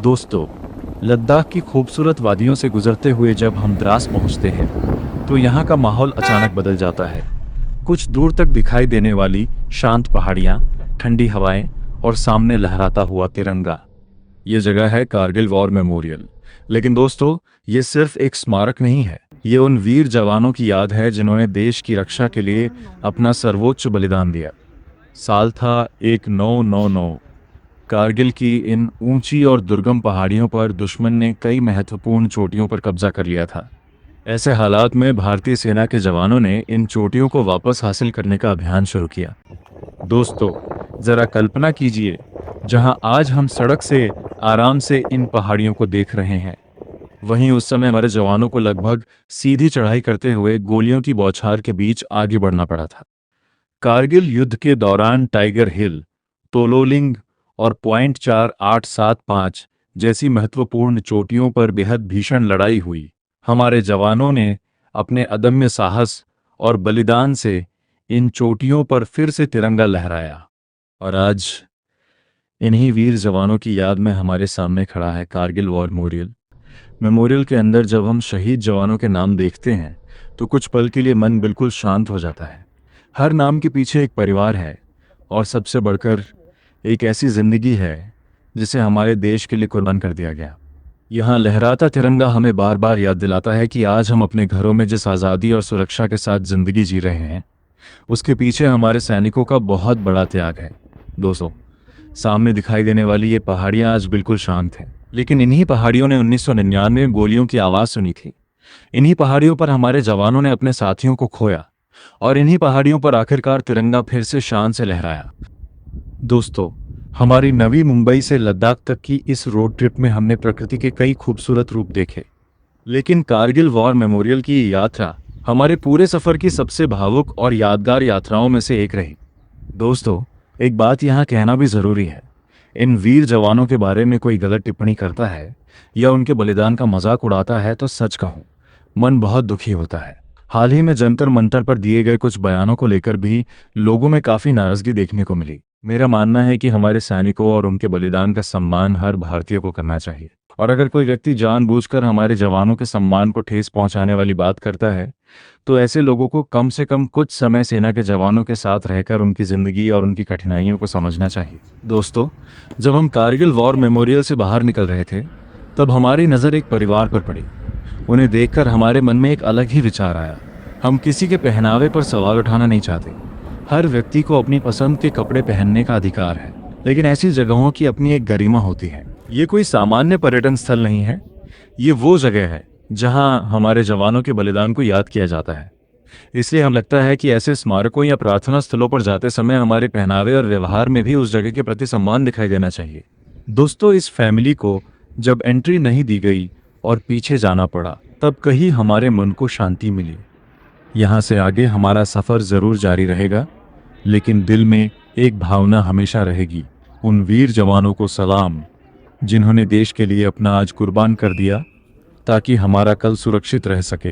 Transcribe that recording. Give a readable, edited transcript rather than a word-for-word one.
दोस्तों, लद्दाख की खूबसूरत वादियों से गुजरते हुए जब हम द्रास पहुंचते हैं तो यहाँ का माहौल अचानक बदल जाता है। कुछ दूर तक दिखाई देने वाली शांत पहाड़ियाँ, ठंडी हवाएं और सामने लहराता हुआ तिरंगा। ये जगह है कारगिल वॉर मेमोरियल। लेकिन दोस्तों, ये सिर्फ एक स्मारक नहीं है, ये उन वीर जवानों की याद है जिन्होंने देश की रक्षा के लिए अपना सर्वोच्च बलिदान दिया। साल था 1999। कारगिल की इन ऊंची और दुर्गम पहाड़ियों पर दुश्मन ने कई महत्वपूर्ण चोटियों पर कब्जा कर लिया था। ऐसे हालात में भारतीय सेना के जवानों ने इन चोटियों को वापस हासिल करने का अभियान शुरू किया। दोस्तों, जरा कल्पना कीजिए, जहां आज हम सड़क से आराम से इन पहाड़ियों को देख रहे हैं, वहीं उस समय हमारे जवानों को लगभग सीधी चढ़ाई करते हुए गोलियों की बौछार के बीच आगे बढ़ना पड़ा था। कारगिल युद्ध के दौरान टाइगर हिल, तोलोलिंग और पॉइंट 4875 जैसी महत्वपूर्ण चोटियों पर बेहद भीषण लड़ाई हुई। हमारे जवानों ने अपने अदम्य साहस और बलिदान से इन चोटियों पर फिर से तिरंगा लहराया। और आज इन्हीं वीर जवानों की याद में हमारे सामने खड़ा है कारगिल वॉर मेमोरियल। मेमोरियल के अंदर जब हम शहीद जवानों के नाम देखते हैं तो कुछ पल के लिए मन बिल्कुल शांत हो जाता है। हर नाम के पीछे एक परिवार है और सबसे बढ़कर एक ऐसी जिंदगी है जिसे हमारे देश के लिए कुर्बान कर दिया गया। यहाँ लहराता तिरंगा हमें बार बार याद दिलाता है कि आज हम अपने घरों में जिस आज़ादी और सुरक्षा के साथ जिंदगी जी रहे हैं, उसके पीछे हमारे सैनिकों का बहुत बड़ा त्याग है। दोस्तों, सामने दिखाई देने वाली ये पहाड़ियाँ आज बिल्कुल शांत हैं, लेकिन इन्हीं पहाड़ियों ने 1999 में गोलियों की आवाज़ सुनी थी। इन्हीं पहाड़ियों पर हमारे जवानों ने अपने साथियों को खोया और इन्हीं पहाड़ियों पर आखिरकार तिरंगा फिर से शान से लहराया। दोस्तों, हमारी नवी मुंबई से लद्दाख तक की इस रोड ट्रिप में हमने प्रकृति के कई खूबसूरत रूप देखे, लेकिन कारगिल वॉर मेमोरियल की ये यात्रा हमारे पूरे सफ़र की सबसे भावुक और यादगार यात्राओं में से एक रही। दोस्तों, एक बात यहाँ कहना भी ज़रूरी है, इन वीर जवानों के बारे में कोई गलत टिप्पणी करता है या उनके बलिदान का मजाक उड़ाता है तो सच कहूँ, मन बहुत दुखी होता है। हाल ही में जंतर मंतर पर दिए गए कुछ बयानों को लेकर भी लोगों में काफ़ी नाराज़गी देखने को मिली। मेरा मानना है कि हमारे सैनिकों और उनके बलिदान का सम्मान हर भारतीय को करना चाहिए, और अगर कोई व्यक्ति जानबूझकर हमारे जवानों के सम्मान को ठेस पहुंचाने वाली बात करता है तो ऐसे लोगों को कम से कम कुछ समय सेना के जवानों के साथ रहकर उनकी ज़िंदगी और उनकी कठिनाइयों को समझना चाहिए। दोस्तों, जब हम कारगिल वॉर मेमोरियल से बाहर निकल रहे थे तब हमारी नज़र एक परिवार पर पड़ी। उन्हें देखकर हमारे मन में एक अलग ही विचार आया। हम किसी के पहनावे पर सवाल उठाना नहीं चाहते। हर व्यक्ति को अपनी पसंद के कपड़े पहनने का अधिकार है, लेकिन ऐसी जगहों की अपनी एक गरिमा होती है। ये कोई सामान्य पर्यटन स्थल नहीं है, ये वो जगह है जहां हमारे जवानों के बलिदान को याद किया जाता है। इसलिए हम लगता है कि ऐसे स्मारकों या प्रार्थना स्थलों पर जाते समय हमारे पहनावे और व्यवहार में भी उस जगह के प्रति सम्मान दिखाई देना चाहिए। दोस्तों, इस फैमिली को जब एंट्री नहीं दी गई और पीछे जाना पड़ा तब कहीं हमारे मन को शांति मिली। यहाँ से आगे हमारा सफ़र ज़रूर जारी रहेगा, लेकिन दिल में एक भावना हमेशा रहेगी, उन वीर जवानों को सलाम जिन्होंने देश के लिए अपना आज कुर्बान कर दिया ताकि हमारा कल सुरक्षित रह सके।